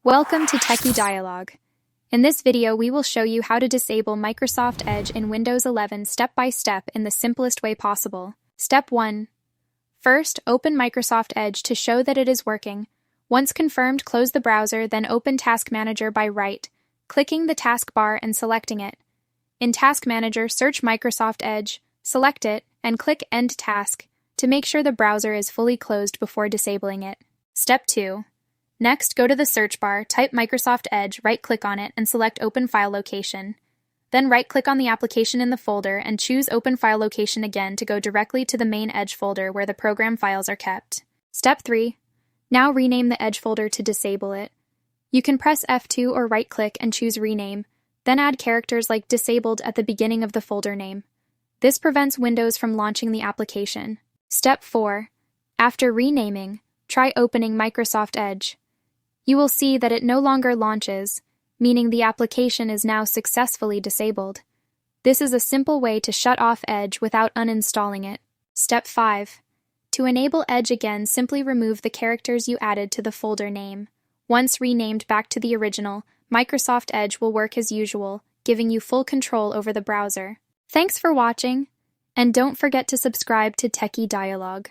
Welcome to Techie Dialogue. In this video, we will show you how to disable Microsoft Edge in Windows 11 step by step in the simplest way possible. Step 1. First, open Microsoft Edge to show that it is working. Once confirmed, close the browser, then open Task Manager by right-clicking the taskbar and selecting it. In Task Manager, search Microsoft Edge, select it, and click End Task to make sure the browser is fully closed before disabling it. Step 2. Next, go to the search bar, type Microsoft Edge, right-click on it, and select Open File Location. Then right-click on the application in the folder and choose Open File Location again to go directly to the main Edge folder where the program files are kept. Step 3. Now rename the Edge folder to disable it. You can press F2 or right-click and choose Rename, then add characters like Disabled at the beginning of the folder name. This prevents Windows from launching the application. Step 4. After renaming, try opening Microsoft Edge. You will see that it no longer launches, meaning the application is now successfully disabled. This is a simple way to shut off Edge without uninstalling it. Step 5. To enable Edge again, simply remove the characters you added to the folder name. Once renamed back to the original, Microsoft Edge will work as usual, giving you full control over the browser. Thanks for watching, and don't forget to subscribe to Techie Dialogue.